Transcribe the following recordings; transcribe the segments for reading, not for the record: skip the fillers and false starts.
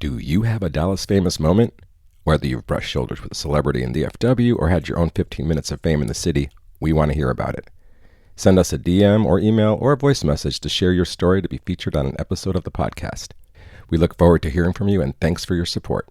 Do you have a Dallas famous moment? Whether you've brushed shoulders with a celebrity in DFW or had your own 15 minutes of fame in the city, we want to hear about it. Send us a DM or email or a voice message to share your story to be featured on an episode of the podcast. We look forward to hearing from you, and thanks for your support.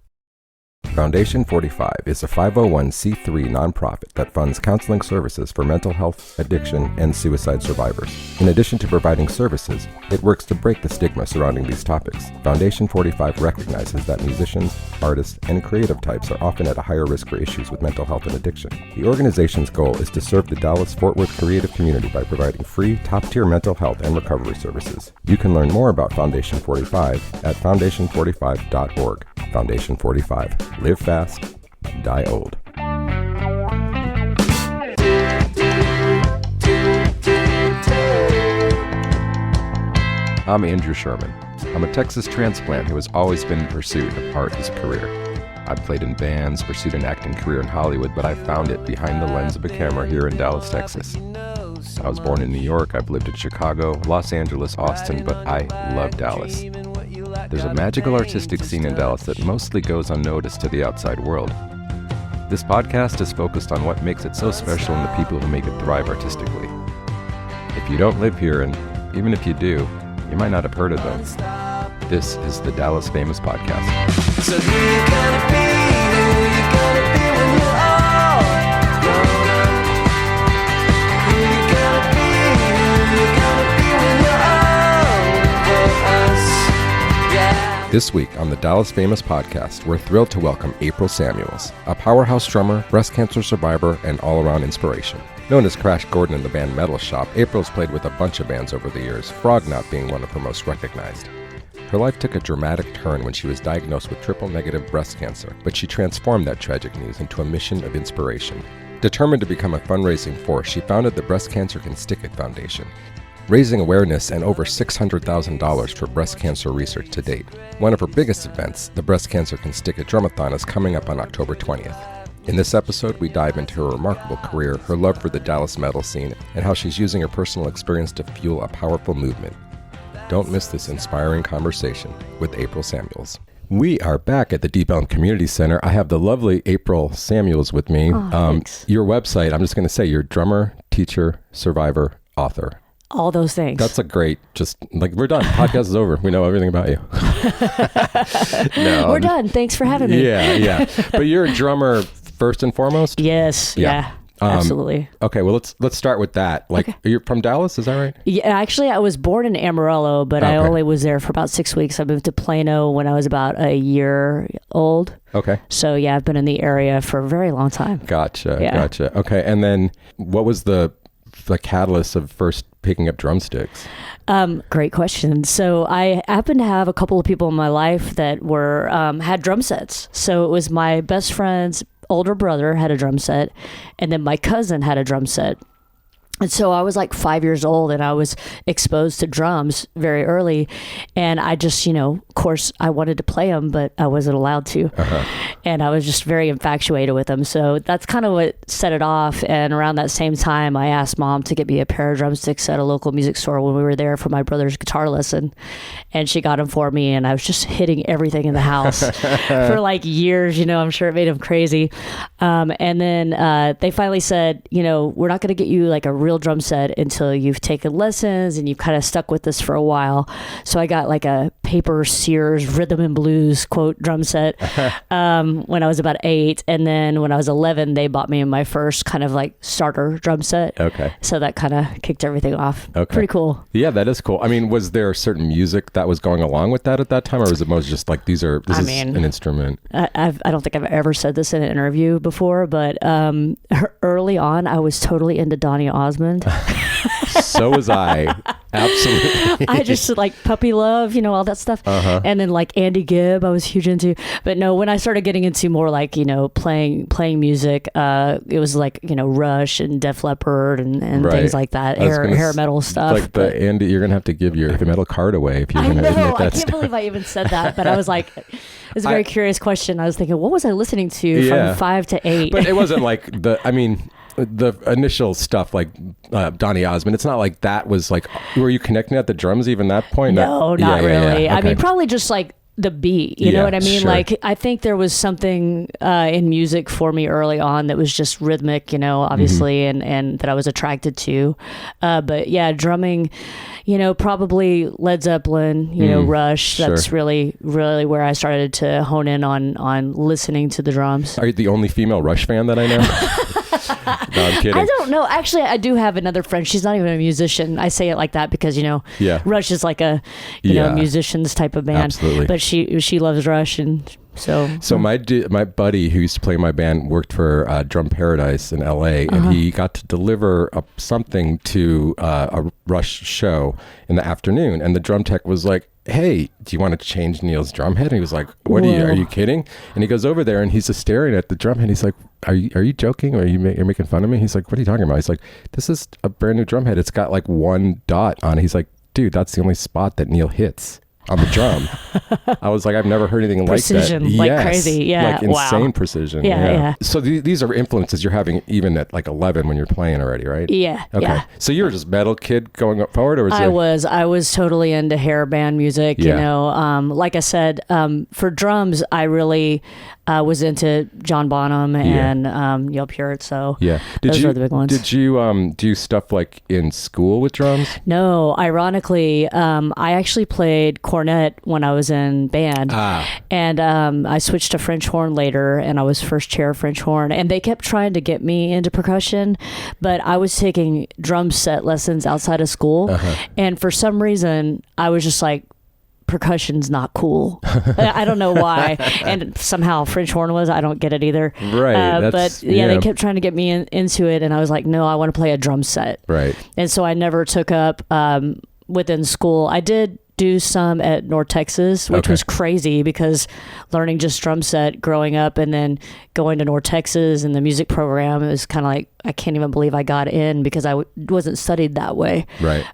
Foundation 45 is a 501c3 nonprofit that funds counseling services for mental health, addiction, and suicide survivors. In addition to providing services, it works to break the stigma surrounding these topics. Foundation 45 recognizes that musicians, artists, and creative types are often at a higher risk for issues with mental health and addiction. The organization's goal is to serve the Dallas-Fort Worth creative community by providing free, top-tier mental health and recovery services. You can learn more about Foundation 45 at foundation45.org. Foundation 45. Live fast, die old. I'm Andrew Sherman. I'm a Texas transplant who has always been in pursuit of art as a career. I've played in bands, pursued an acting career in Hollywood, but I found it behind the lens of a camera here in Dallas, Texas. I was born in New York. I've lived in Chicago, Los Angeles, Austin, but I love Dallas. There's a magical artistic scene in Dallas that mostly goes unnoticed to the outside world. This podcast is focused on what makes it so special and the people who make it thrive artistically. If you don't live here, and even if you do, you might not have heard of them. This is the Dallas Famous Podcast. So who you gonna be? Who you gonna be when you're all grown up? Who you gonna be? Who you gonna be when you're all for us? Yeah. This week on the Dallas Famous Podcast, we're thrilled to welcome April Samuels, a powerhouse drummer, breast cancer survivor, and all-around inspiration. Known as Crash Gordon in the band Metal Shop, April's played with a bunch of bands over the years, Frognot being one of her most recognized. Her life took a dramatic turn when she was diagnosed with triple-negative breast cancer, but she transformed that tragic news into a mission of inspiration. Determined to become a fundraising force, she founded the Breast Cancer Can Stick It Foundation, raising awareness and over $600,000 for breast cancer research to date. One of her biggest events, the Breast Cancer Can Stick It Drumathon, is coming up on October 20th. In this episode, we dive into her remarkable career, her love for the Dallas metal scene, and how she's using her personal experience to fuel a powerful movement. Don't miss this inspiring conversation with April Samuels. We are back at the Deep Elm Community Center. I have the lovely April Samuels with me. Thanks. Your website, I'm just going to say, you're drummer, teacher, survivor, author. All those things. That's a great, we're done. Podcast is over. We know everything about you. We're done. Thanks for having me. Yeah. But you're a drummer first and foremost? Yes. Yeah. Absolutely. Okay, well, let's start with that. You're from Dallas, is that right? Yeah, actually, I was born in Amarillo, but I only was there for about 6 weeks. I moved to Plano when I was about a year old. Okay. So, yeah, I've been in the area for a very long time. Gotcha. Okay, and then what was the catalyst of first picking up drumsticks? Great question. So I happened to have a couple of people in my life that were had drum sets. So it was my best friend's older brother had a drum set, and then my cousin had a drum set. And so I was like 5 years old, and I was exposed to drums very early. And I just, of course, I wanted to play them, but I wasn't allowed to. And I was just very infatuated with them. So that's kind of what set it off. And around that same time, I asked Mom to get me a pair of drumsticks at a local music store when we were there for my brother's guitar lesson. And she got them for me, and I was just hitting everything in the house for like years. I'm sure it made him crazy. And then they finally said, we're not going to get you like a real drum set until you've taken lessons and you've kind of stuck with this for a while. So I got like a paper Sears rhythm and blues quote drum set when I was about 8, and then when I was 11 they bought me my first kind of like starter drum set. Okay. So that kind of kicked everything off. Okay. Pretty cool. Yeah, that is cool. I mean, was there certain music that was going along with that at that time, or was it most just like this is an instrument? I don't think I've ever said this in an interview before, but early on I was totally into Donny Osmond. So was I. Absolutely. I just like Puppy Love, all that stuff. And then like Andy Gibb, I was huge into. But no, when I started getting into more like, playing music, it was like, Rush and Def Leppard and right. Things like that, hair metal stuff. Like Andy, you're going to have to give your metal card away if you're going to admit that I can't believe I even said that, but I was like, it's a very curious question. I was thinking, what was I listening to from 5 to 8? But it wasn't like the initial stuff like Donny Osmond, it's not like that was like, were you connecting at the drums even that point? No, not really. Yeah. Okay. I mean, probably just like the beat, you know what I mean? Sure. Like, I think there was something in music for me early on that was just rhythmic, obviously, and that I was attracted to. But yeah, drumming, probably Led Zeppelin, Rush. Sure. That's really, really where I started to hone in on listening to the drums. Are you the only female Rush fan that I know? No, I'm kidding. I don't know. Actually, I do have another friend. She's not even a musician. I say it like that because, Rush is like a, musicians type of band. Absolutely. But she loves Rush, and so my buddy who used to play in my band worked for Drum Paradise in LA, and he got to deliver something to a Rush show in the afternoon, and the drum tech was like, "Hey, do you want to change Neil's drum head?" And he was like, "What are you kidding?" And he goes over there and he's just staring at the drum head. He's like, "Are you joking? Or are you're making fun of me?" He's like, "What are you talking about?" He's like, "This is a brand new drum head. It's got like one dot on it." He's like, "Dude, that's the only spot that Neil hits on the drum." I was like, I've never heard anything precision, like that. Like crazy. Yeah. Like insane precision. Yeah. So these are influences you're having even at like 11 when you're playing already, right? Yeah. Okay. Yeah. So you were just metal kid going up forward, or was I was totally into hair band music, like I said, for drums, I really was into John Bonham and Neil Peart. So those were the big ones. Did you do stuff like in school with drums? No, ironically, I actually played cornet when I was in band, and I switched to French horn later, and I was first chair French horn, and they kept trying to get me into percussion, but I was taking drum set lessons outside of school, and for some reason I was just like, percussion's not cool. I don't know why. And somehow French horn was. I don't get it either. Right. But they kept trying to get me into it, and I was like, no, I want to play a drum set. Right. And so I never took up within school. I did do some at North Texas, which was crazy because learning just drum set growing up and then going to North Texas and the music program, it was kind of like, I can't even believe I got in because I wasn't studied that way. Right.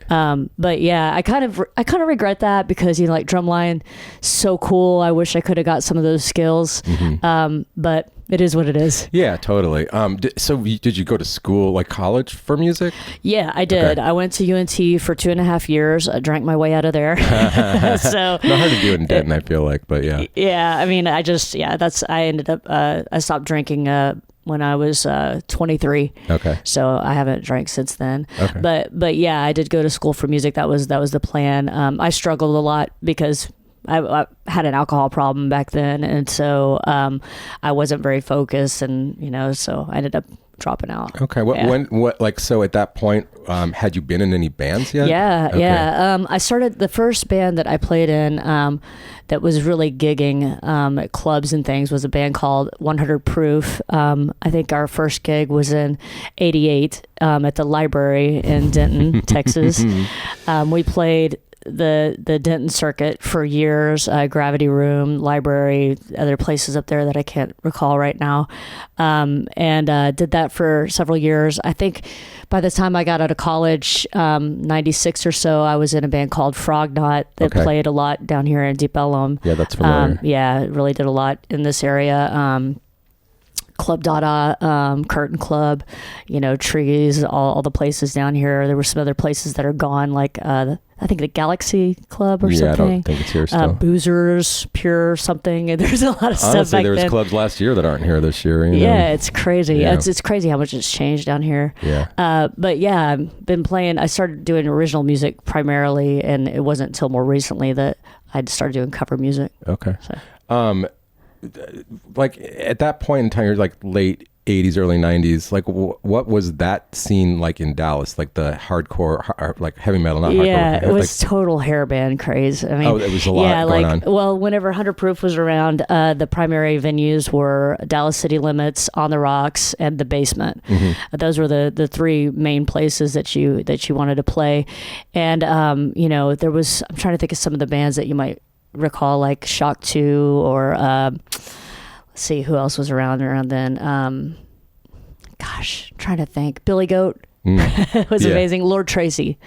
But yeah, I kind of regret that because, like drumline, so cool. I wish I could have got some of those skills. But it is what it is. Yeah, totally. Did you go to school, like college for music? Yeah, I did. Okay. I went to UNT for 2.5 years. I drank my way out of there. So not hard to do in Denton, I feel like, but yeah. Yeah, I mean, I ended up, I stopped drinking when I was 23. Okay. So I haven't drank since then. Okay. But yeah, I did go to school for music. That was the plan. I struggled a lot because I had an alcohol problem back then, and so I wasn't very focused, and so I ended up dropping out. Okay. So at that point, had you been in any bands yet? Yeah. Okay. Yeah. I started the first band that I played in that was really gigging at clubs and things was a band called 100 Proof. I think our first gig was in '88 at the library in Denton, Texas. We played the Denton circuit for years, Gravity Room, library, other places up there that I can't recall right now, and did that for several years. I think by the time I got out of college, 96 or so, I was in a band called Frognot that played a lot down here in Deep Ellum. Yeah, that's familiar. Really did a lot in this area. Club Dada, Curtain Club, Trees, all the places down here. There were some other places that are gone, like I think the Galaxy Club or something. Yeah, I don't think it's here still. Boozers, Pure something. There's a lot of stuff Honestly, back there was then. clubs last year that aren't here this year. Yeah, it's crazy. Yeah. It's crazy how much it's changed down here. Yeah. But yeah, I've been playing. I started doing original music primarily, and it wasn't until more recently that I started doing cover music. Okay. So. Like at that point in time, you're like late 80s, early 90s. Like what was that scene like in Dallas? Like the hardcore, like heavy metal, not hardcore. Yeah, it was total hair band craze. I mean, it was a lot going on. Well, whenever 100 Proof was around, the primary venues were Dallas City Limits, On the Rocks, and the Basement. Those were the three main places that you wanted to play. And there was, I'm trying to think of some of the bands that you might recall, like Shock 2 or let's see who else was around then. Trying to think. Billy Goat was amazing. Lord Tracy,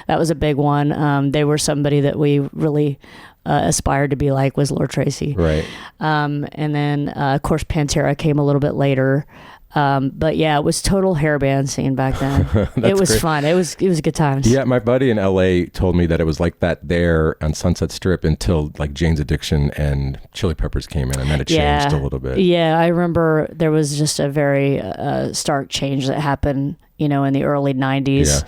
that was a big one. They were somebody that we really aspired to be like, was Lord Tracy. Right. And then of course Pantera came a little bit later. But yeah, it was total hair band scene back then. It was great. fun. It was good times. Yeah, my buddy in LA told me that it was like that there on Sunset Strip until like Jane's Addiction and Chili Peppers came in, and then it changed a little bit. Yeah, I remember there was just a very stark change that happened, in the early 90s.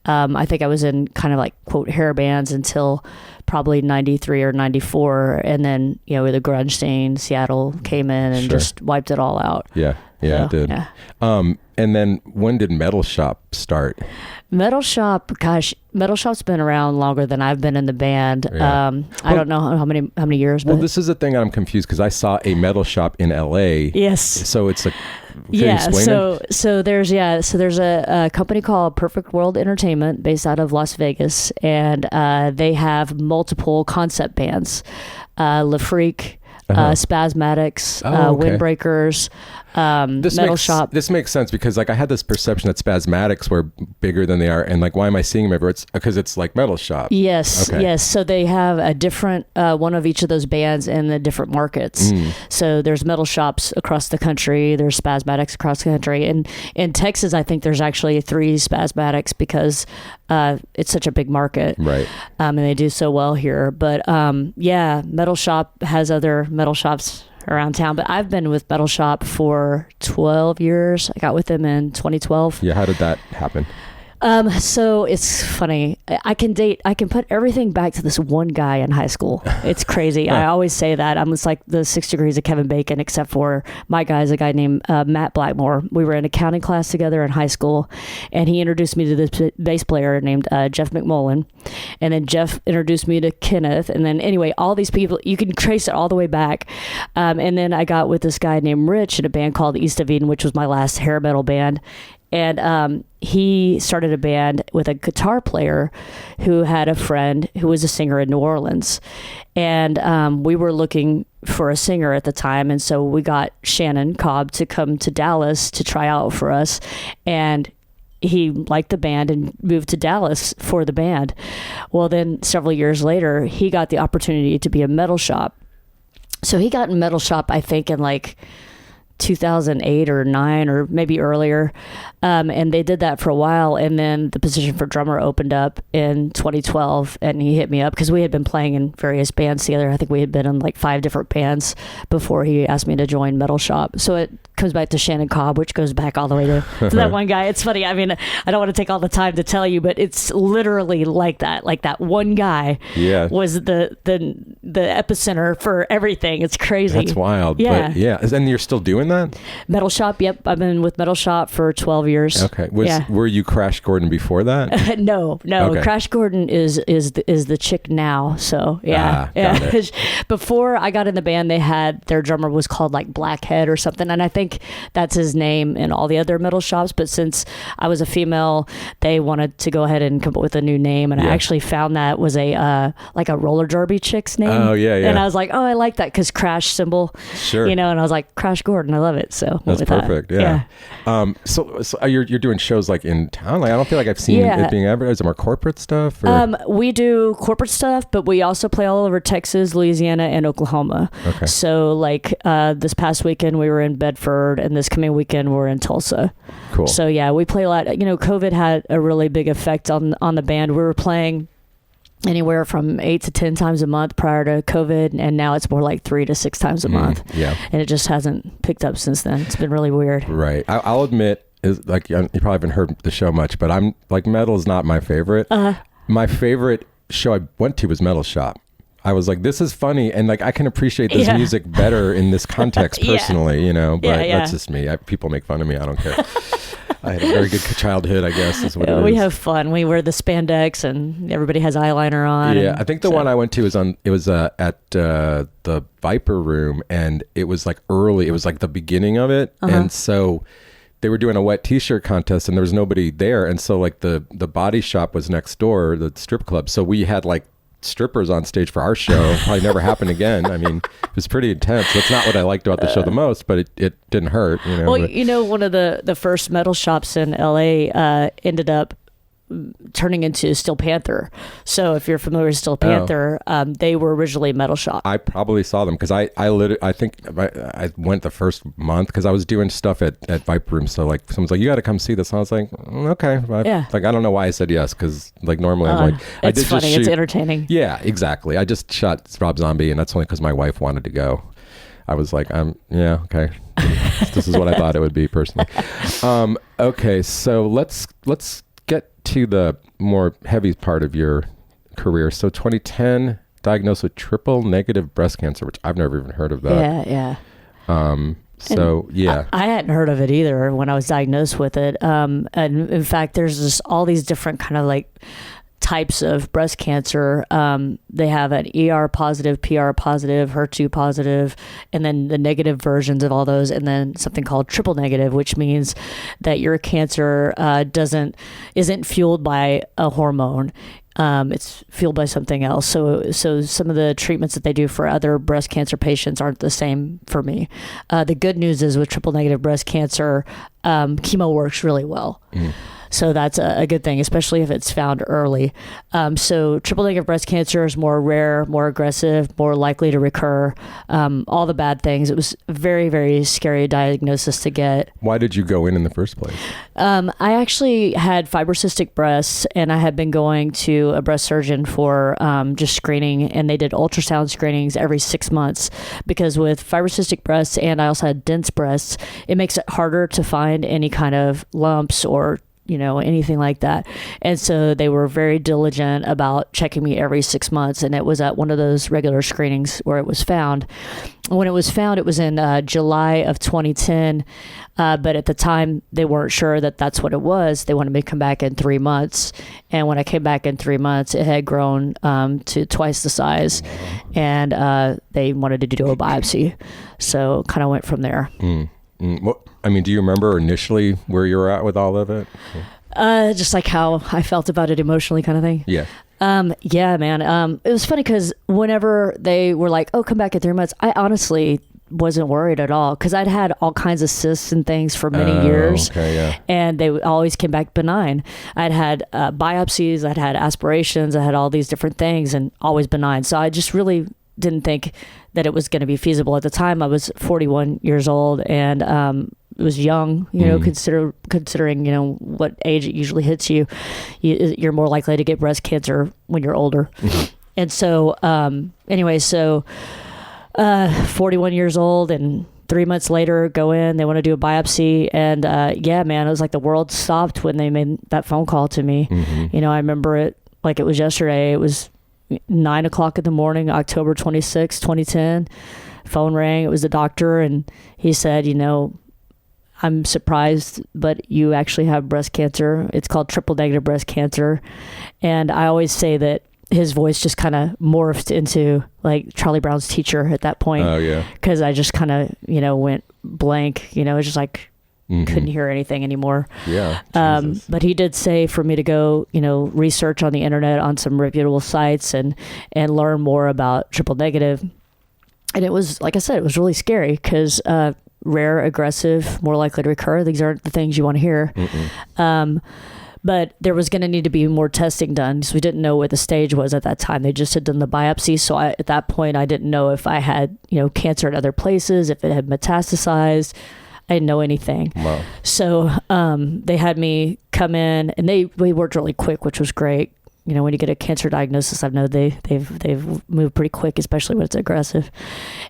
Yeah. I think I was in kind of like, quote, hair bands until probably 93 or 94. And then, with the grunge scene, Seattle came in and just wiped it all out. Yeah, it did. Yeah. And then when did Metal Shop start? Metal Shop's been around longer than I've been in the band. Yeah. I don't know how many years. Well, this is the thing I'm confused because I saw a Metal Shop in LA. Yes. So it's like, so there's a company called Perfect World Entertainment based out of Las Vegas, and they have multiple concept bands, Le Freak, Spasmatics, Windbreakers, Metal Shop. This makes sense because like I had this perception that Spasmatics were bigger than they are, and like why am I seeing them everywhere? It's because it's like Metal Shop. Yes, yes. So they have a different one of each of those bands in the different markets. So there's Metal Shops across the country. There's Spasmatics across the country, and in Texas, I think there's actually 3 Spasmatics because it's such a big market, right? And they do so well here. But Metal Shop has other metal shops around town, but I've been with Metal Shop for 12 years. I got with them in 2012. Yeah, how did that happen? So it's funny. I can put everything back to this one guy in high school. It's crazy. I always say that. I'm just like the 6 degrees of Kevin Bacon, except for my guy's a guy named Matt Blackmore. We were in accounting class together in high school, and he introduced me to this bass player named Jeff McMullen. And then Jeff introduced me to Kenneth. And then anyway, all these people, you can trace it all the way back. And then I got with this guy named Rich in a band called East of Eden, which was my last hair metal band. And he started a band with a guitar player who had a friend who was a singer in New Orleans. And we were looking for a singer at the time. And so we got Shannon Cobb to come to Dallas to try out for us. And he liked the band and moved to Dallas for the band. Well, then several years later, he got the opportunity to be a Metal Shop. So he got in Metal Shop, I think, in like 2008 or 9 or maybe earlier. And they did that for a while. And then the position for drummer opened up in 2012, and he hit me up because we had been playing in various bands together. I think we had been in like 5 different bands before he asked me to join Metal Shop. So it comes back to Shannon Cobb, which goes back all the way to that one guy. It's funny. I mean, I don't want to take all the time to tell you, but it's literally like that. Like that one guy was the epicenter for everything. It's crazy. That's wild. Yeah. But yeah. And you're still doing that? Metal Shop. Yep. I've been with Metal Shop for 12 years. Okay. Were you Crash Gordon before that? No. Okay. Crash Gordon is the chick now. So yeah. Got it. Before I got in the band, they had their drummer was called like Blackhead or something, and I think that's his name in all the other Metal Shops. But since I was a female, they wanted to go ahead and come up with a new name, and I actually found that was a like a roller derby chick's name. Oh yeah. And I was like, I like that because Crash symbol. Sure. And I was like, Crash Gordon, I love it. So that's perfect. Yeah. So you're doing shows like in town. Like I don't feel like I've seen it being advertised. More corporate stuff. Or? We do corporate stuff, but we also play all over Texas, Louisiana, and Oklahoma. Okay. So like this past weekend we were in Bedford, and this coming weekend we're in Tulsa. Cool. So yeah, we play a lot. COVID had a really big effect on the band. We were playing anywhere from 8 to 10 times a month prior to COVID, and now it's more like 3 to 6 times a month. Yeah. And it just hasn't picked up since then. It's been really weird. Right. I'll admit, is like you probably haven't heard the show much, but I'm like metal is not my favorite. My favorite show I went to was Metal Shop. I was like, this is funny, and like I can appreciate this music better in this context personally, but that's just me. People make fun of me. I don't care. I had a very good childhood, I guess. Is what it is. We have fun. We wear the spandex, and everybody has eyeliner on. Yeah, I think the one I went to was at the Viper Room, and it was like early. It was like the beginning of it, and so they were doing a wet t-shirt contest, and there was nobody there, and so like the body shop was next door, the strip club. So we had like strippers on stage for our show. Probably never happened again. I mean, it was pretty intense. That's not what I liked about the show the most, but it didn't hurt. Well, one of the first Metal Shops in LA ended up turning into Steel Panther. So if you're familiar with Steel Panther, they were originally Metal Shop. I probably saw them because I think I went the first month because I was doing stuff at Viper Room. So like someone's like, you got to come see this. And I was like, okay. Like, I don't know why I said yes, because like normally I'm like, I it's did funny. just shoot. It's entertaining. Yeah, exactly. I just shot Rob Zombie, and that's only because my wife wanted to go. I was like, yeah, okay. This is what I thought it would be personally. Okay, so let's get to the more heavy part of your career. So 2010, diagnosed with triple negative breast cancer, which I've never even heard of that. Yeah. I hadn't heard of it either when I was diagnosed with it. And in fact, there's just all these different kind of like types of breast cancer. They have an ER positive, PR positive, HER2 positive, and then the negative versions of all those, and then something called triple negative, which means that your cancer isn't fueled by a hormone. It's fueled by something else. So some of the treatments that they do for other breast cancer patients aren't the same for me. The good news is with triple negative breast cancer, chemo works really well. So that's a good thing, especially if it's found early. So triple negative breast cancer is more rare, more aggressive, more likely to recur, all the bad things. It was a very, very scary diagnosis to get. Why did you go in the first place? I actually had fibrocystic breasts, and I had been going to a breast surgeon for just screening, and they did ultrasound screenings every 6 months, because with fibrocystic breasts, and I also had dense breasts, it makes it harder to find any kind of lumps or anything like that. And so they were very diligent about checking me every 6 months. And it was at one of those regular screenings where it was found. When it was found, it was in July of 2010. But at the time, they weren't sure that that's what it was. They wanted me to come back in 3 months. And when I came back in 3 months, it had grown to twice the size. And they wanted to do a biopsy. So kind of went from there. Well, I mean, do you remember initially where you were at with all of it? Just like how I felt about it emotionally, kind of thing. Yeah. Yeah, man. It was funny because whenever they were like, "Oh, come back in 3 months," I honestly wasn't worried at all, because I'd had all kinds of cysts and things for many years. Okay, yeah. And they always came back benign. I'd had biopsies, I'd had aspirations, I had all these different things, and always benign. So I just really didn't think that it was going to be feasible. At the time, I was 41 years old, and it was young, considering, what age it usually hits you. You're more likely to get breast cancer when you're older. And so, 41 years old, and 3 months later, go in, they want to do a biopsy. And yeah, man, it was like the world stopped when they made that phone call to me. I remember it like it was yesterday. It was 9 o'clock in the morning, October 26, 2010. Phone rang. It was the doctor, and he said, I'm surprised, but you actually have breast cancer. It's called triple negative breast cancer. And I always say that his voice just kind of morphed into like Charlie Brown's teacher at that point. Oh, yeah. Because I just kind of, went blank. It was just like, couldn't hear anything anymore. Yeah. But he did say for me to go, research on the internet on some reputable sites and learn more about triple negative. And it was, like I said, it was really scary because rare, aggressive, more likely to recur. These aren't the things you want to hear. But there was going to need to be more testing done, because we didn't know what the stage was at that time. They just had done the biopsy. So at that point, I didn't know if I had, cancer in other places, if it had metastasized. I didn't know anything. Wow. So they had me come in, and we worked really quick, which was great. When you get a cancer diagnosis, I know they've moved pretty quick, especially when it's aggressive.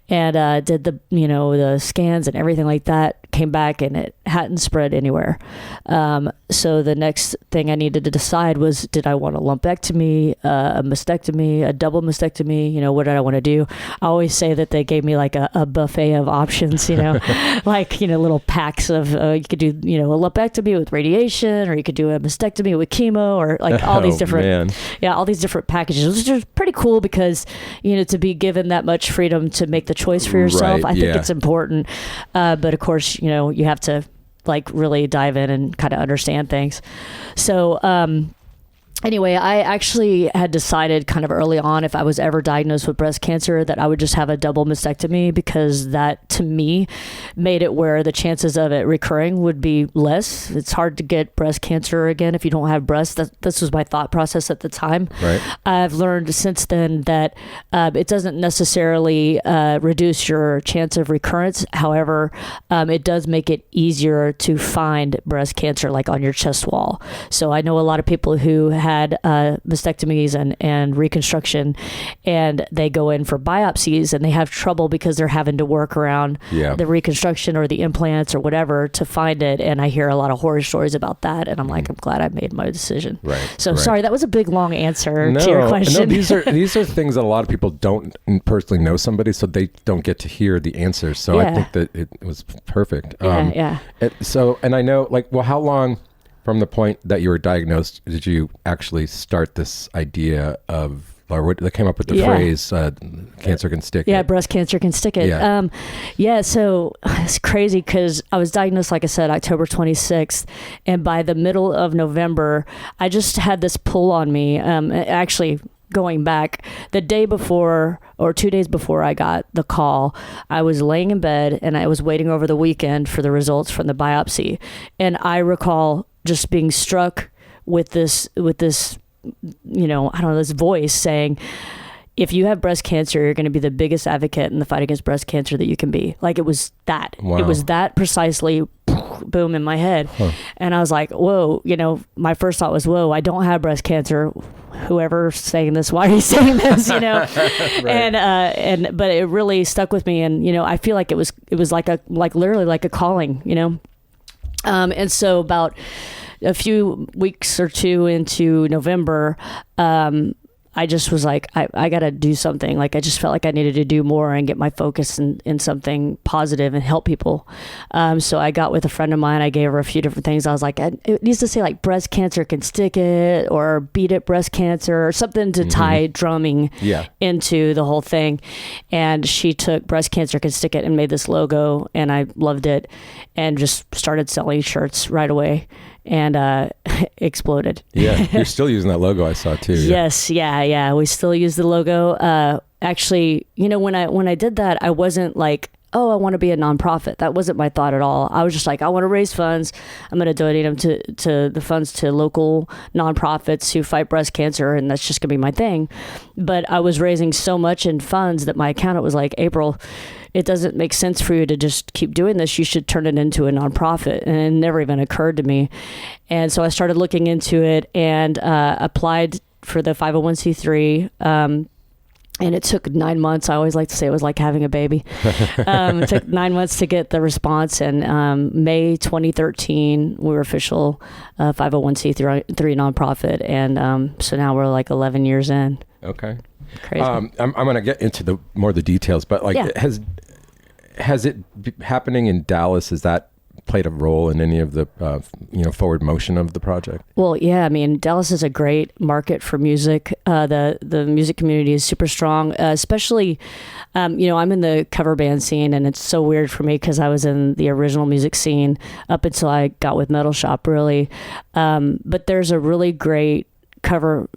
And did the scans and everything like that. Came back, and it hadn't spread anywhere. So the next thing I needed to decide was, did I want a lumpectomy, a mastectomy, a double mastectomy? What did I want to do? I always say that they gave me like a buffet of options. Like little packs of you could do a lumpectomy with radiation, or you could do a mastectomy with chemo, or like all these different all these different packages, which is pretty cool because to be given that much freedom to make the choice for yourself. Right, I think it's important, but of course you have to like really dive in and kind of understand things. So Anyway, I actually had decided kind of early on, if I was ever diagnosed with breast cancer, that I would just have a double mastectomy, because that to me made it where the chances of it recurring would be less. It's hard to get breast cancer again if you don't have breasts. This was my thought process at the time. Right. I've learned since then that it doesn't necessarily reduce your chance of recurrence. However, it does make it easier to find breast cancer, like on your chest wall. So I know a lot of people who had mastectomies and reconstruction, and they go in for biopsies and they have trouble because they're having to work around the reconstruction or the implants or whatever to find it. And I hear a lot of horror stories about that, and I'm like, I'm glad I made my decision. Right. So sorry, that was a big long answer to your question. No, these are things that a lot of people don't personally know somebody, so they don't get to hear the answers. So I think that it was perfect. And I know, like, well, how long from the point that you were diagnosed did you actually start this idea of, or what they came up with the phrase, cancer can stick it? Yeah, breast cancer can stick it. So it's crazy because I was diagnosed, like I said, October 26th. And by the middle of November, I just had this pull on me. Actually, going back, the day before or 2 days before I got the call, I was laying in bed and I was waiting over the weekend for the results from the biopsy. And I recall just being struck with this, this voice saying, if you have breast cancer, you're going to be the biggest advocate in the fight against breast cancer that you can be. Like, it was that. Wow. It was that precisely, boom, in my head. Huh. And I was like, whoa, my first thought was, whoa, I don't have breast cancer. Whoever's saying this, why are you saying this? Right. But it really stuck with me. And, I feel like it was literally like a calling, and so about a few weeks or two into November, I just was like, I got to do something. Like, I just felt like I needed to do more and get my focus in something positive and help people. So I got with a friend of mine. I gave her a few different things. I was like, it needs to say like breast cancer can stick it, or beat it breast cancer, or something to tie drumming into the whole thing. And she took breast cancer can stick it and made this logo, and I loved it and just started selling shirts right away. And exploded. Yeah, you're still using that logo, I saw too. Yes, yeah. We still use the logo. Actually, when I did that, I wasn't like, oh, I want to be a nonprofit. That wasn't my thought at all. I was just like, I want to raise funds. I'm going to donate them to the funds to local nonprofits who fight breast cancer, and that's just going to be my thing. But I was raising so much in funds that my accountant was like, April, it doesn't make sense for you to just keep doing this. You should turn it into a nonprofit. And it never even occurred to me. And so I started looking into it and applied for the 501c3. And it took 9 months. I always like to say it was like having a baby. It took 9 months to get the response. And May 2013, we were official 501c3 nonprofit. And so now we're like 11 years in. Okay. Crazy. I'm going to get into the details, but like, has it happening in Dallas? Has that played a role in any of the forward motion of the project? Well, yeah. I mean, Dallas is a great market for music. The music community is super strong, especially, I'm in the cover band scene, and it's so weird for me because I was in the original music scene up until I got with Metal Shop, really. But there's a really great cover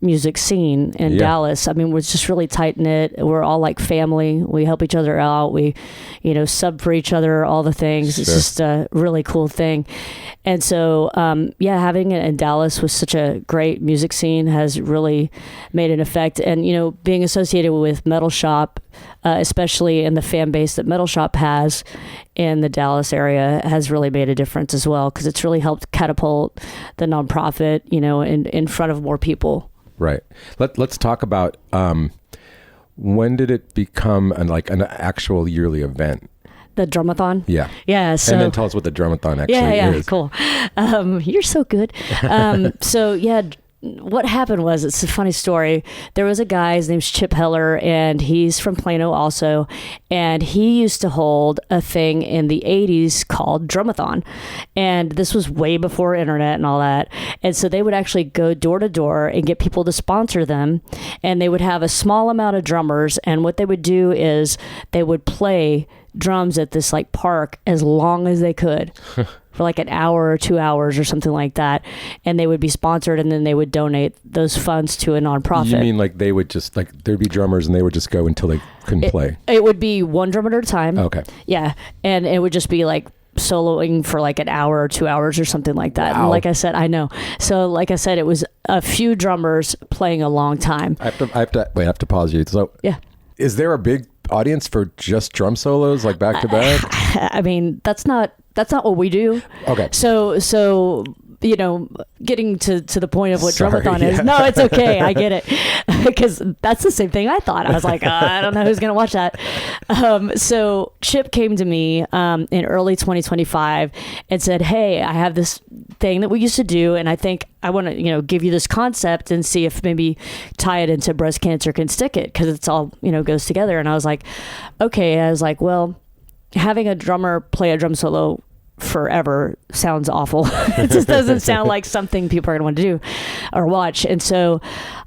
music scene in Dallas. I mean, we're just really tight knit. We're all like family. We help each other out. We, sub for each other, all the things. Sure. It's just a really cool thing. And so, having it in Dallas with such a great music scene has really made an effect. And, being associated with Metal Shop, especially in the fan base that Metal Shop has in the Dallas area, has really made a difference as well, because it's really helped catapult the nonprofit, in front of more people. Right. Let's talk about when did it become an actual yearly event? The Drumathon? Yeah. Yeah. So, and then tell us what the Drumathon actually is. Yeah, cool. You're so good. What happened was, it's a funny story. There was a guy, his name's Chip Heller, and he's from Plano also. And he used to hold a thing in the 80s called Drumathon. And this was way before internet and all that. And so they would actually go door to door and get people to sponsor them. And they would have a small amount of drummers. And what they would do is they would play drums at this like park as long as they could. for like an hour or 2 hours or something like that. And they would be sponsored, and then they would donate those funds to a nonprofit. You mean like they would just like, there'd be drummers and they would just go until they couldn't play? It would be one drummer at a time. Okay. Yeah. And it would just be like soloing for like an hour or 2 hours or something like that. Wow. And like I said, I know. So like I said, it was a few drummers playing a long time. I have to pause you. So Yeah. is there a big audience for just drum solos, like back to back? I mean, that's not what we do. Okay. So you know, getting to the point of what Sorry, Drumathon is. yeah. No, it's okay. I get it. Because that's the same thing I thought. I was like, I don't know who's going to watch that. So Chip came to me in early 2025 and said, hey, I have this thing that we used to do, and I think I want to, you know, give you this concept and see if maybe tie it into breast cancer can stick it, because it's all, you know, goes together. And I was like, okay. I was like, well, having a drummer play a drum solo forever sounds awful. It just doesn't sound like something people are going to want to do or watch. And so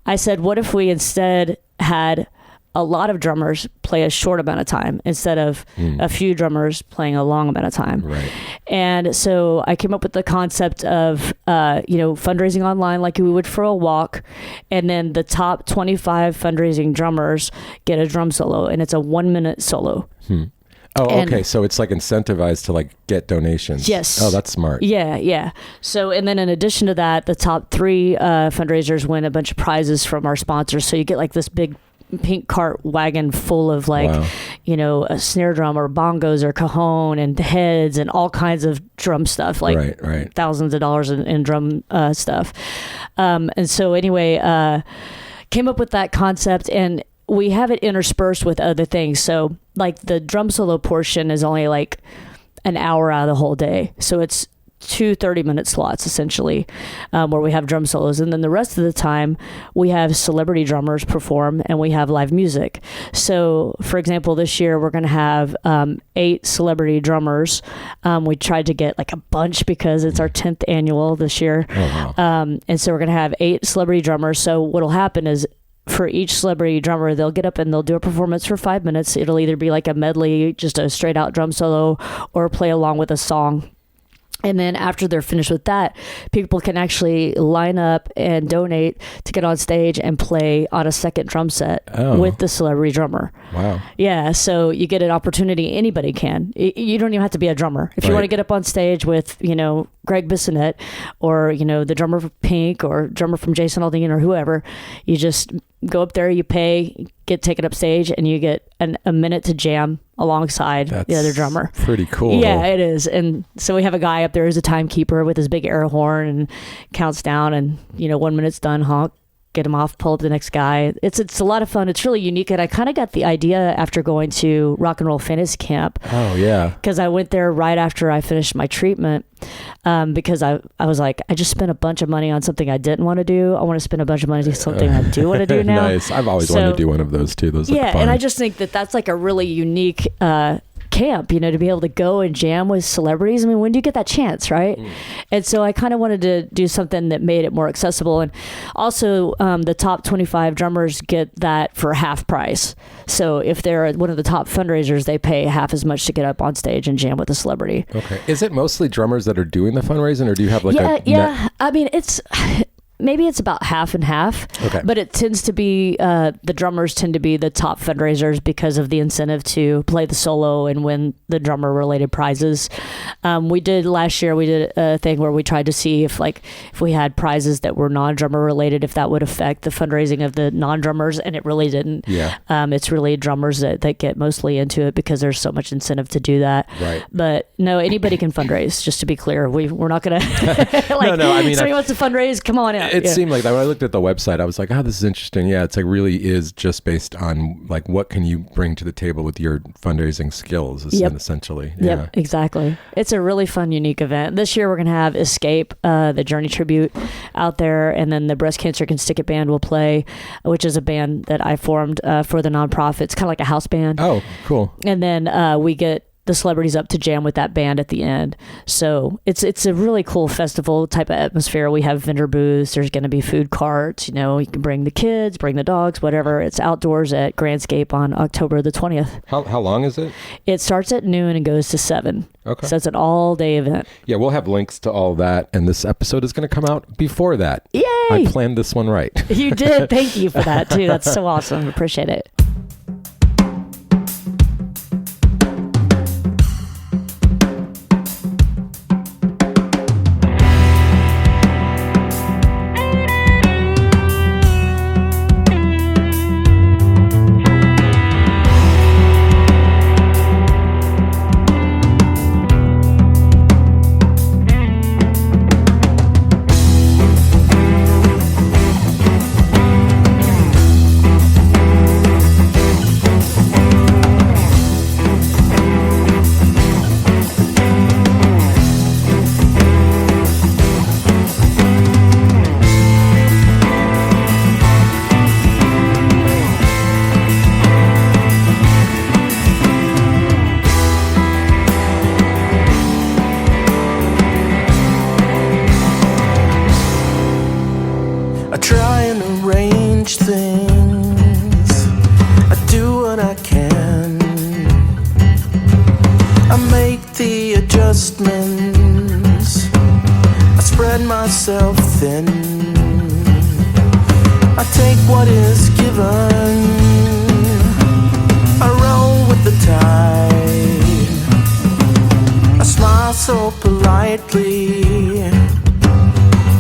I said, what if we instead had a lot of drummers play a short amount of time instead of a few drummers playing a long amount of time? Right. And so I came up with the concept of, you know, fundraising online like we would for a walk. And then the top 25 fundraising drummers get a drum solo, and it's a 1 minute solo. Oh, And- okay. So it's like incentivized to like get donations. Yes. Oh, that's smart. Yeah. So, and then in addition to that, the top 3 fundraisers win a bunch of prizes from our sponsors. So you get like this big pink cart wagon full of like, Wow. you know, a snare drum or bongos or cajon and heads and all kinds of drum stuff, like Right. thousands of dollars in drum stuff. And so anyway, came up with that concept, and we have it interspersed with other things. So like the drum solo portion is only like an hour out of the whole day. So it's 2 30-minute slots essentially, where we have drum solos. And then the rest of the time we have celebrity drummers perform, and we have live music. So for example, this year we're going to have 8 celebrity drummers. We tried to get like a bunch because it's our 10th annual this year. Oh, wow. And so we're going to have 8 celebrity drummers. So what'll happen is, for each celebrity drummer, they'll get up and they'll do a performance for 5 minutes. It'll either be like a medley, just a straight out drum solo, or play along with a song. And then after they're finished with that, people can actually line up and donate to get on stage and play on a second drum set with the celebrity drummer. Wow. Yeah, so you get an opportunity. Anybody can. You don't even have to be a drummer. If you want to get up on stage with, you know, Greg Bissonette, or, you know, the drummer for Pink, or drummer from Jason Aldean, or whoever, you just go up there, you pay, get taken up stage, and you get a minute to jam alongside the other drummer. Pretty cool. Yeah, it is. And so we have a guy up there who's a timekeeper with his big air horn and counts down, and, you know, 1 minute's done, honk, get him off, pull up the next guy. It's a lot of fun. It's really unique. And I kind of got the idea after going to Rock and Roll Fantasy Camp. Oh, yeah. Because I went there right after I finished my treatment, because I was like, I just spent a bunch of money on something I didn't want to do. I want to spend a bunch of money on something I do want to do now. Nice. I've always wanted to do one of those too. Those yeah, look fun. and I just think that that's like a really unique camp, you know, to be able to go and jam with celebrities. I mean, when do you get that chance, right? And so I kind of wanted to do something that made it more accessible. And also the top 25 drummers get that for half price. So if they're one of the top fundraisers, they pay half as much to get up on stage and jam with a celebrity. Okay. Is it mostly drummers that are doing the fundraising, or do you have like I mean, maybe it's about half and half, but it tends to be, the drummers tend to be the top fundraisers because of the incentive to play the solo and win the drummer related prizes. Last year we did a thing where we tried to see if we had prizes that were non-drummer related, if that would affect the fundraising of the non-drummers, and it really didn't. Yeah. It's really drummers that get mostly into it because there's so much incentive to do that. Right. But no, anybody can fundraise, just to be clear. We're not going to no, I mean, somebody wants to fundraise, come on out. It seemed like that when I looked at the website, I was like, oh, this is interesting. Yeah, it's like really is just based on like what can you bring to the table with your fundraising skills, essentially. Yeah. Yep, exactly. It's a really fun, unique event. This year we're going to have Escape, the Journey tribute out there, and then the Breast Cancer Can Stick It band will play, which is a band that I formed for the nonprofit. It's kind of like a house band. Oh, cool. And then we get the celebrities up to jam with that band at the end. So it's a really cool festival type of atmosphere. We have vendor booths. There's going to be food carts. You know, you can bring the kids, bring the dogs, whatever. It's outdoors at Grandscape on October the 20th. How long is it? It starts at noon and goes to 7. Okay. So it's an all-day event. Yeah, we'll have links to all that, and this episode is going to come out before that. Yay! I planned this one right. You did. Thank you for that, too. That's so awesome. Appreciate it. I try and arrange things. I do what I can. I make the adjustments. I spread myself thin. I take what is given. I roll with the tide. I smile so politely.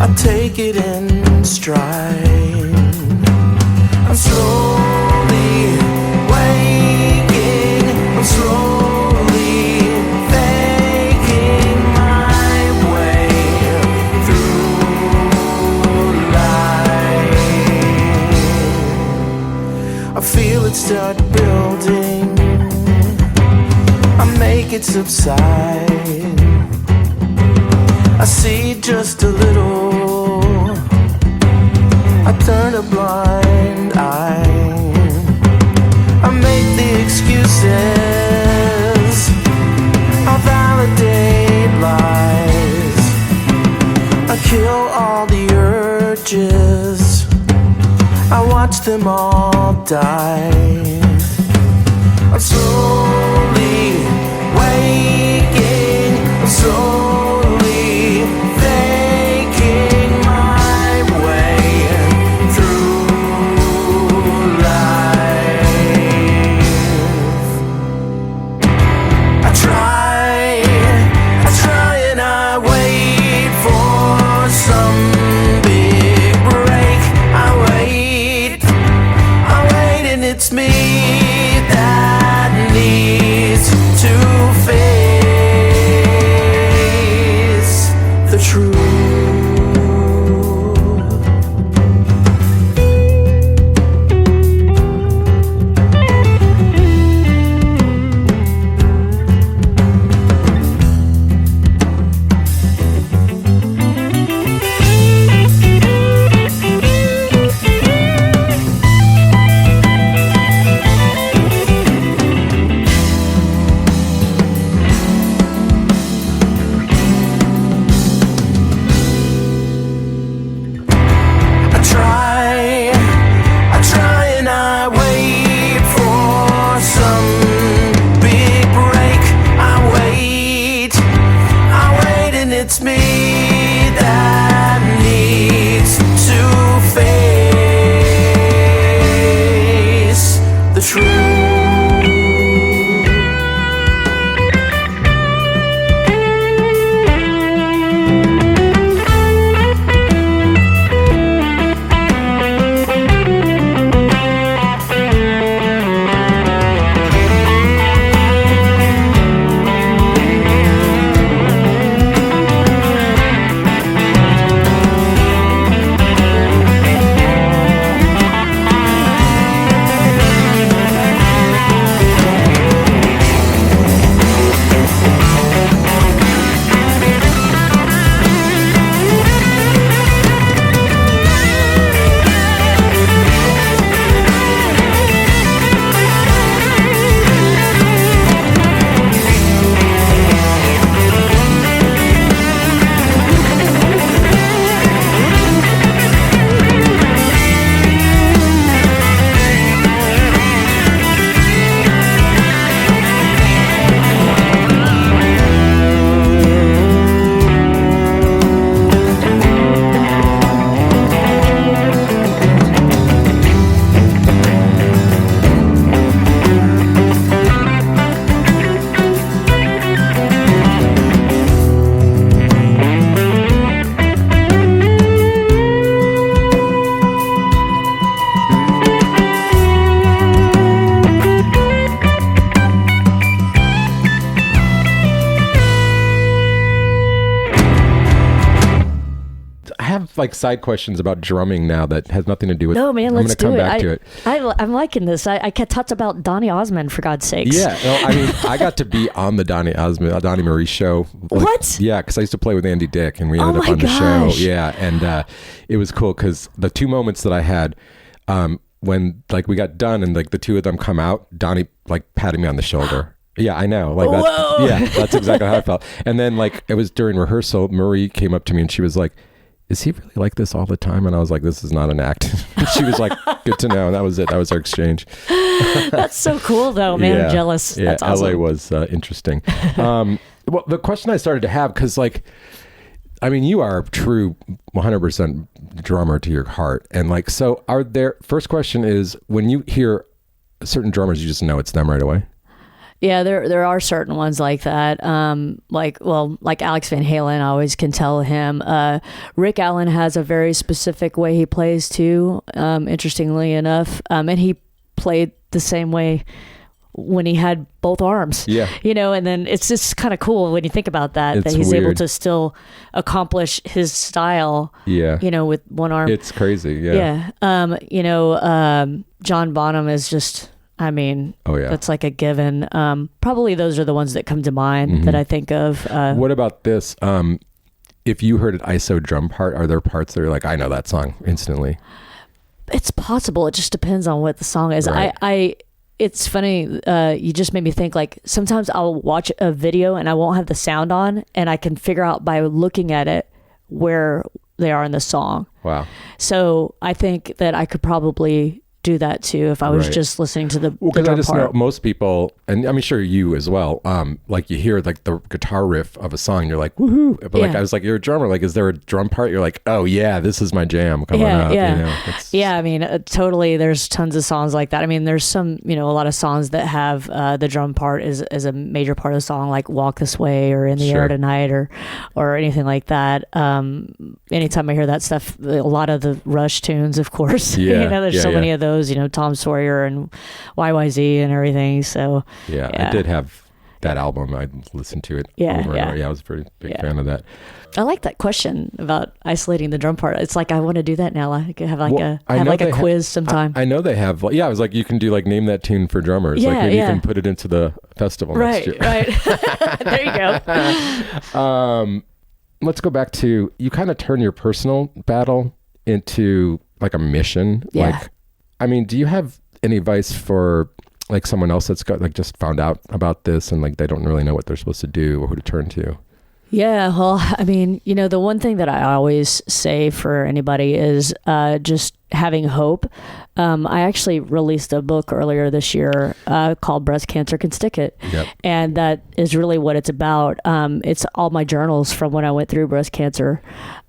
I take it in stride. I'm slowly waking. I'm slowly faking my way through life. I feel it start building. I make it subside. I see just a little. I turn a blind eye. I make the excuses. I validate lies. I kill all the urges. I watch them all die. I'm slowly waking. I'm slowly faking my way through life. I try and I wait for some big break. I wait have like side questions about drumming now that has nothing to do with. No, man, I'm let's gonna do come back it. to it. I'm liking this. I talked about Donny Osmond, for God's sakes. Yeah, no, I mean, I got to be on the Donny Marie show. What? Yeah, because I used to play with Andy Dick, and we ended up my on the gosh. show. Yeah, and it was cool because the two moments that I had when like we got done and like the two of them come out, Donny like patted me on the shoulder. Yeah, I know. Like that's, Whoa. yeah, that's exactly how I felt. And then like it was during rehearsal, Marie came up to me and she was like, "Is he really like this all the time?" And I was like, "This is not an act." And she was like, "Good to know." And that was it. That was our exchange. That's so cool, though, man. Yeah. I'm jealous. Yeah, That's awesome. LA was interesting. Well, the question I started to have, because like, I mean, you are a true 100% drummer to your heart. And like, so are there, first question is, when you hear certain drummers, you just know it's them right away? Yeah, there are certain ones like that. Like Alex Van Halen, I always can tell him. Rick Allen has a very specific way he plays too, interestingly enough. And he played the same way when he had both arms. Yeah. You know, and then it's just kind of cool when you think about that, It's that he's able weird. to still accomplish his style, Yeah. you know, with one arm. It's crazy. Yeah. Yeah. John Bonham is just, I mean, Oh, yeah. that's like a given. Probably those are the ones that come to mind that I think of. What about this? If you heard an ISO drum part, are there parts that are like, I know that song instantly? It's possible. It just depends on what the song is. Right. It's funny. You just made me think, like, sometimes I'll watch a video and I won't have the sound on, and I can figure out by looking at it where they are in the song. Wow. So I think that I could probably do that too if I was Right. just listening to the Well, because I drum just part. know most people, and I mean, sure you as well. Like you hear like the guitar riff of a song, you're like, woohoo! But like Yeah. I was like, you're a drummer. Like, is there a drum part? You're like, oh yeah, this is my jam coming up. Yeah. You know, it's, Yeah, I mean, totally. There's tons of songs like that. I mean, there's some, a lot of songs that have the drum part is a major part of the song, like "Walk This Way" or "In the Sure. Air Tonight" or anything like that. Anytime I hear that stuff, a lot of the Rush tunes, of course. Yeah, There's yeah, so yeah. many of those. Tom Sawyer and YYZ and everything. So yeah. Yeah. I did have that album. I listened to it Yeah, over and yeah. over. Yeah, I was a pretty big Yeah. fan of that. I like that question about isolating the drum part. It's like I want to do that now. I could have like Well, I know a they quiz sometime. I know they have. Yeah, I was like, you can do like name that tune for drummers. Like Yeah, maybe yeah. you can put it into the festival next year. Right. There you go. Let's go back to, you kind of turn your personal battle into like a mission. Yeah. Like, I mean, do you have any advice for like someone else that's got like just found out about this and like they don't really know what they're supposed to do or who to turn to? Yeah, well, I mean, the one thing that I always say for anybody is just having hope. I actually released a book earlier this year called Breast Cancer Can Stick It. Yep. And that is really what it's about. It's all my journals from when I went through breast cancer.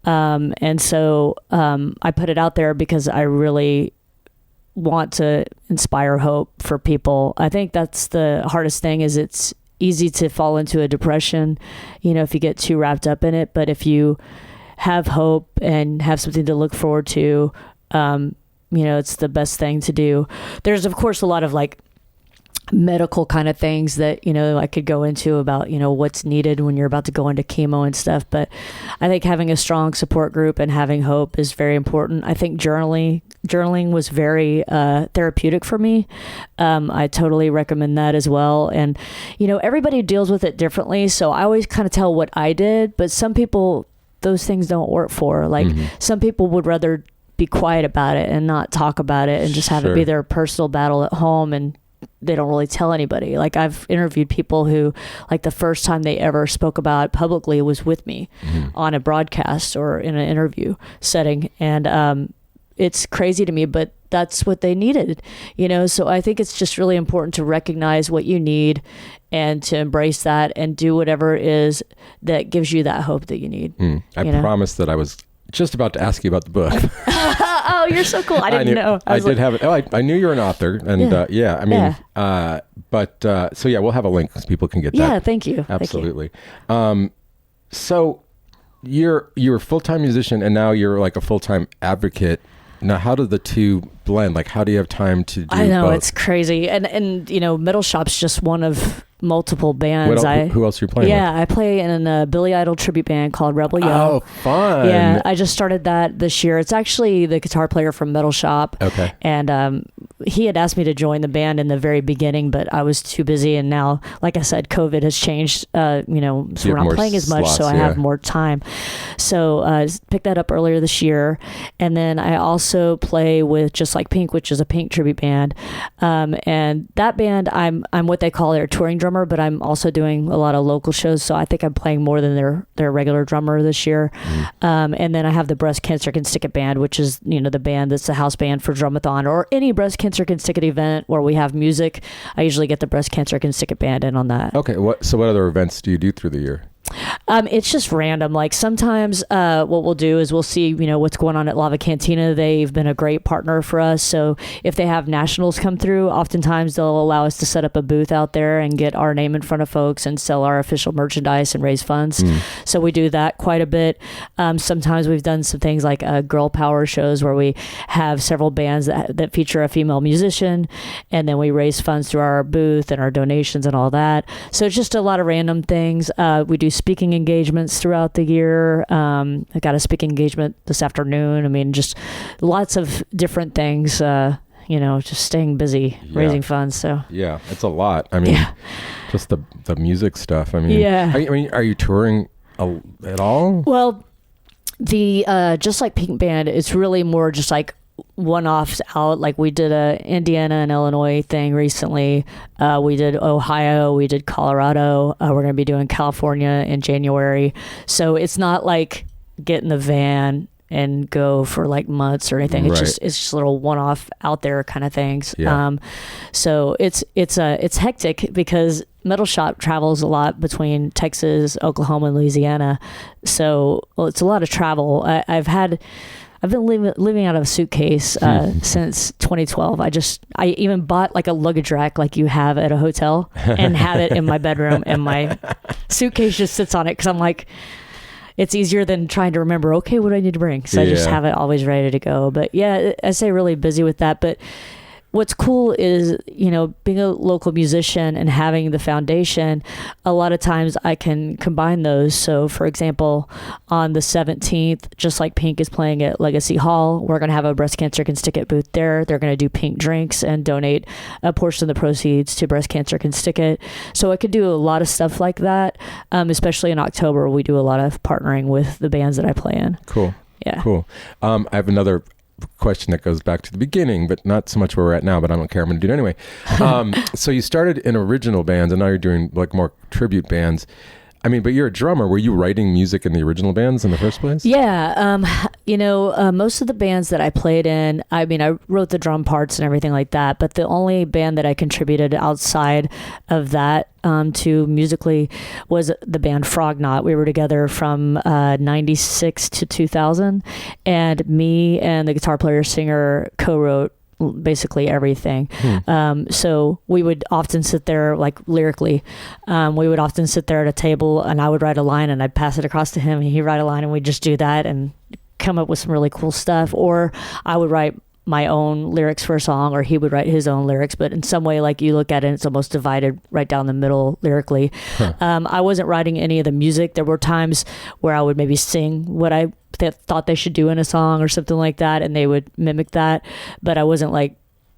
And so I put it out there because I really want to inspire hope for people. I think that's the hardest thing, is it's easy to fall into a depression, if you get too wrapped up in it. But if you have hope and have something to look forward to, it's the best thing to do. There's of course a lot of like medical kind of things that, I could go into about, what's needed when you're about to go into chemo and stuff. But I think having a strong support group and having hope is very important. I think journaling was very therapeutic for me. I totally recommend that as well. And, everybody deals with it differently. So I always kind of tell what I did, but some people, those things don't work for. Like some people would rather be quiet about it and not talk about it and just have it be their personal battle at home, and they don't really tell anybody. Like I've interviewed people who, like, the first time they ever spoke about it publicly was with me on a broadcast or in an interview setting. And it's crazy to me, but that's what they needed, So I think it's just really important to recognize what you need and to embrace that and do whatever it is that gives you that hope that you need. I promised that I was just about to ask you about the book. Oh, you're so cool. I didn't know. I did have it. Oh, I knew you're an author, and so yeah, we'll have a link so people can get that. Yeah, thank you. Absolutely. So you're a full-time musician, and now you're like a full-time advocate. Now, how do the two blend? Like, how do you have time to do I know, both? it's crazy. And Metal Shop's just one of multiple bands. Who else are you playing Yeah, with? I play in a Billy Idol tribute band called Rebel Yell. Oh, fun. Yeah, I just started that this year. It's actually the guitar player from Metal Shop. Okay. And he had asked me to join the band in the very beginning, but I was too busy. And now, like I said, COVID has changed, so we're not playing as much, so I have more time. So picked that up earlier this year. And then I also play with Just Like Pink, which is a Pink tribute band. And that band, I'm what they call their touring drummer, but I'm also doing a lot of local shows. So I think I'm playing more than their regular drummer this year. And then I have the Breast Cancer Can Stick It band, which is, the band that's the house band for Drumathon or any Breast Cancer Can Stick It event where we have music. I usually get the Breast Cancer Can Stick It band in on that. Okay. So what other events do you do through the year? It's just random. Like sometimes what we'll do is we'll see, what's going on at Lava Cantina. They've been a great partner for us. So if they have nationals come through, oftentimes they'll allow us to set up a booth out there and get our name in front of folks and sell our official merchandise and raise funds. So we do that quite a bit. Sometimes we've done some things like girl power shows where we have several bands that feature a female musician, and then we raise funds through our booth and our donations and all that. So it's just a lot of random things. We do speaking engagements throughout the year. I got a speaking engagement this afternoon. I mean, just lots of different things, just staying busy, raising funds. So yeah, it's a lot. I mean, just the music stuff. I mean, are you touring at all? Well, the Just Like Pink band, it's really more just like one-offs out. Like we did a Indiana and Illinois thing recently. We did Ohio, we did Colorado. We're going to be doing California in January. So it's not like get in the van and go for like months or anything. It's just a little one-off out there kind of things. So it's hectic because Metal Shop travels a lot between Texas, Oklahoma, and Louisiana. So it's a lot of travel. I've been living out of a suitcase since 2012. I even bought like a luggage rack like you have at a hotel and have it in my bedroom, and my suitcase just sits on it because I'm like, it's easier than trying to remember, okay, what do I need to bring? So I just have it always ready to go. But yeah, I say really busy with that. But what's cool is, being a local musician and having the foundation, a lot of times I can combine those. So for example, on the 17th, Just Like Pink is playing at Legacy Hall. We're going to have a Breast Cancer Can Stick It booth there. They're going to do pink drinks and donate a portion of the proceeds to Breast Cancer Can Stick It. So I could do a lot of stuff like that. Especially in October, we do a lot of partnering with the bands that I play in. Cool. Yeah. Cool. I have another question that goes back to the beginning, but not so much where we're at now, but I don't care. I'm going to do it anyway. So you started in original bands and now you're doing like more tribute bands. I mean, but you're a drummer. Were you writing music in the original bands in the first place? Yeah. Most of the bands that I played in, I mean, I wrote the drum parts and everything like that, but the only band that I contributed outside of that to musically was the band Frognot. We were together from 96 to 2000, and me and the guitar player singer co-wrote basically everything. So we would often sit there, like lyrically, we would often sit there at a table and I would write a line and I'd pass it across to him and he'd write a line and we'd just do that and come up with some really cool stuff. Or I would write my own lyrics for a song or he would write his own lyrics, but in some way, like you look at it, it's almost divided right down the middle lyrically. I wasn't writing any of the music. There were times where I would maybe sing what I thought they should do in a song or something like that, and they would mimic that, but I wasn't like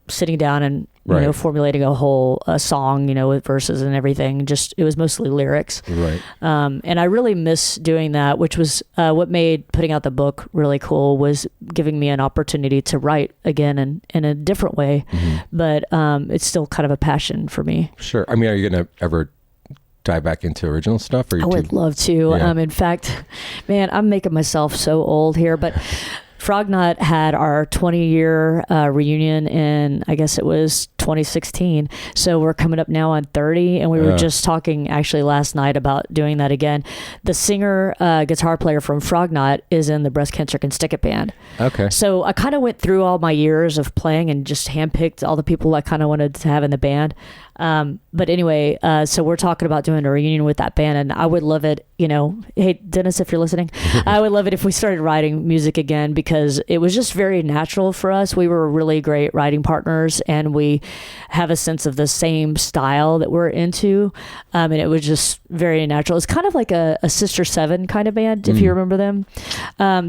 sitting down and formulating a whole song, with verses and everything. Just it was mostly lyrics. Right. And I really miss doing that, which was what made putting out the book really cool, was giving me an opportunity to write again in a different way. But it's still kind of a passion for me. Sure. I mean, are you going to ever dive back into original stuff? Or I would love to. Yeah. In fact, man, I'm making myself so old here, but Frognot had our 20-year reunion in, I guess it was 2016. So we're coming up now on 30, and we were just talking actually last night about doing that again. The singer, guitar player from Frognot is in the Breast Cancer Can Stick It band. Okay. So I kind of went through all my years of playing and just handpicked all the people I kind of wanted to have in the band. But anyway, so we're talking about doing a reunion with that band, and I would love it, hey, Dennis, if you're listening, I would love it if we started writing music again, because because it was just very natural for us. We were really great writing partners, and we have a sense of the same style that we're into. And it was just very natural. It's kind of like a Sister Seven kind of band, if you remember them.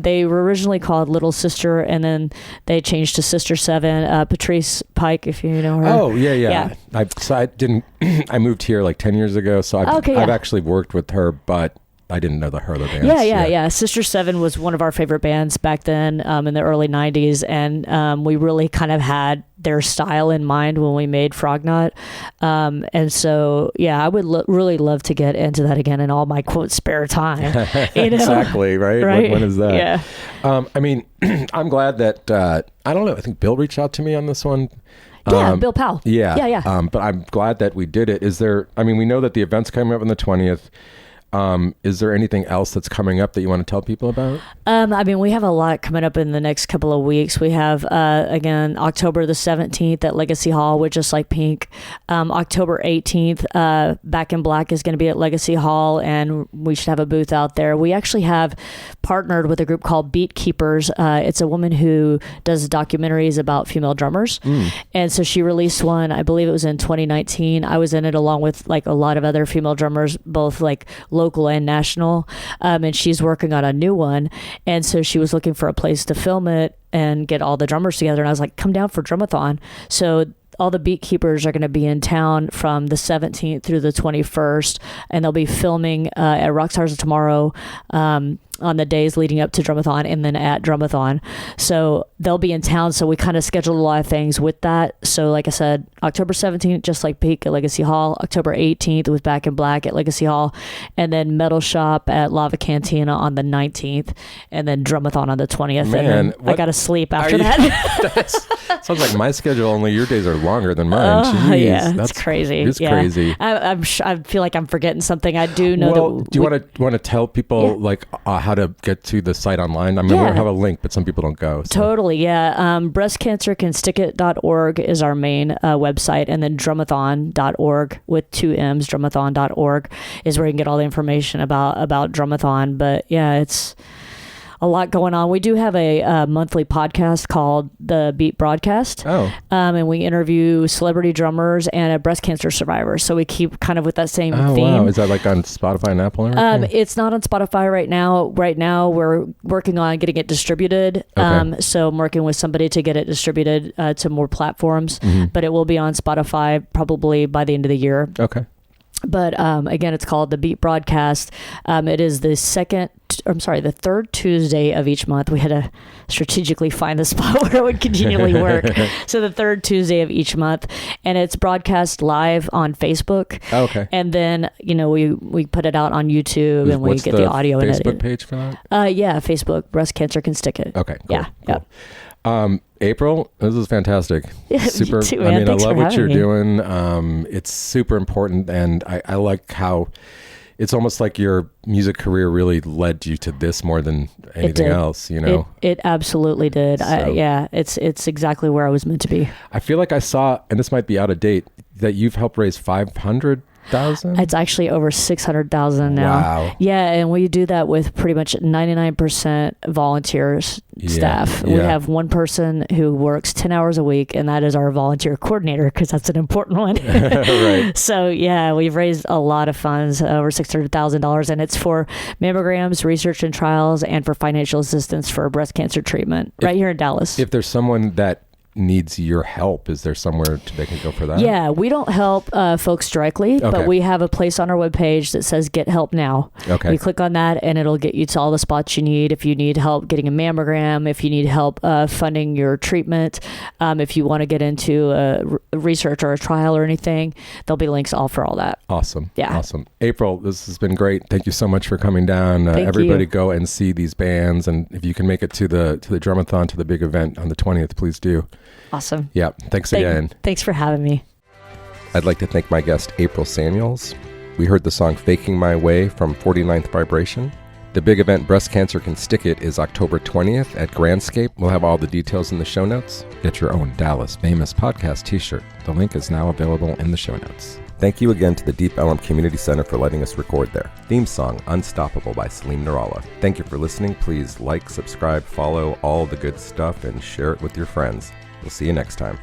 They were originally called Little Sister, and then they changed to Sister Seven. Patrice Pike, if you know her. Oh, yeah. I moved here like 10 years ago, so I've actually worked with her, but I didn't know her other bands. Yeah. Sister Seven was one of our favorite bands back then, in the early 90s, and we really kind of had their style in mind when we made Frognot. And so, I would really love to get into that again in all my, quote, spare time. You know? Exactly, right? When is that? Yeah. I mean, I'm glad that, I don't know, I think Bill reached out to me on this one. Yeah, Bill Powell. Yeah. But I'm glad that we did it. We know that the event's coming up on the 20th. Is there anything else that's coming up that you want to tell people about? We have a lot coming up in the next couple of weeks. We have, again, October the 17th at Legacy Hall with Just Like Pink. October 18th, Back in Black is going to be at Legacy Hall, and we should have a booth out there. We actually have partnered with a group called Beat Keepers. It's a woman who does documentaries about female drummers. And so she released one, I believe it was in 2019. I was in it along with like a lot of other female drummers, both like local and national, and she's working on a new one, and so she was looking for a place to film it and get all the drummers together, and I was like, come down for Drumathon. So all the Beat Keepers are going to be in town from the 17th through the 21st, and they'll be filming at Rockstars of Tomorrow on the days leading up to Drumathon, and then at Drumathon. So they'll be in town, so we kind of scheduled a lot of things with that. So like I said, October 17th, Just Like Pink at Legacy Hall. October 18th with Back in Black at Legacy Hall, and then Metal Shop at Lava Cantina on the 19th, and then Drumathon on the 20th. Man, and then I got to sleep after that. Sounds like my schedule, only your days are longer than mine. Jeez, yeah, that's crazy. It's crazy. I feel like I'm forgetting something. I do know that. Do you want to tell people how to get to the site online? We have a link, but some people don't go. So. Totally, yeah. Breastcancercanstickit.org is our main website, and then Drumathon.org with 2 M's, Drumathon.org is where you can get all the information about Drumathon. But yeah, it's a lot going on. We do have a monthly podcast called The Beat Broadcast. And we interview celebrity drummers and breast cancer survivors. So we keep kind of with that same theme. Wow. Is that like on Spotify and Apple and everything? It's not on Spotify right now. Right now, we're working on getting it distributed. Okay. So I'm working with somebody to get it distributed to more platforms. But it will be on Spotify probably by the end of the year. Okay. But again, it's called The Beat Broadcast. It is the third Tuesday of each month. We had to strategically find the spot where it would continually work. So the third Tuesday of each month, and it's broadcast live on Facebook. Okay. And then we put it out on YouTube, and we get the audio in it. Facebook page for that? Facebook. Breast Cancer Can Stick It. Okay. Cool, yeah. Cool. Yeah. April, this is fantastic. Super. Too, man. I love what you're me. doing. It's super important, and I like how it's almost like your music career really led you to this more than anything else. It absolutely did. So, it's exactly where I was meant to be. I feel like I saw, and this might be out of date, that you've helped raise $500,000. It's actually over 600,000 now. Wow. Yeah, and we do that with pretty much 99% volunteers staff. Yeah. We have one person who works 10 hours a week, and that is our volunteer coordinator, because that's an important one. Right. So we've raised a lot of funds, over $600,000, and it's for mammograms, research and trials, and for financial assistance for breast cancer treatment right here in Dallas. If there's someone that needs your help, is there somewhere they can go for that? Yeah, we don't help folks directly, but we have a place on our webpage that says Get Help Now. Okay. You click on that, and it'll get you to all the spots you need. If you need help getting a mammogram, if you need help funding your treatment, if you want to get into a research or a trial or anything, there'll be links all for all that. Awesome. Yeah. Awesome. April, this has been great. Thank you so much for coming down. Everybody go and see these bands, and if you can make it to the Drumathon, to the big event on the 20th, please do. Awesome. Yeah. Thanks again. Thanks for having me. I'd like to thank my guest, April Samuels. We heard the song Faking My Way from 49th Vibration. The big event Breast Cancer Can Stick It is October 20th at Grandscape. We'll have all the details in the show notes. Get your own Dallas Famous Podcast t-shirt. The link is now available in the show notes. Thank you again to the Deep Ellum Community Center for letting us record there. Theme song, Unstoppable by Salim Nuralla. Thank you for listening. Please like, subscribe, follow, all the good stuff, and share it with your friends. We'll see you next time.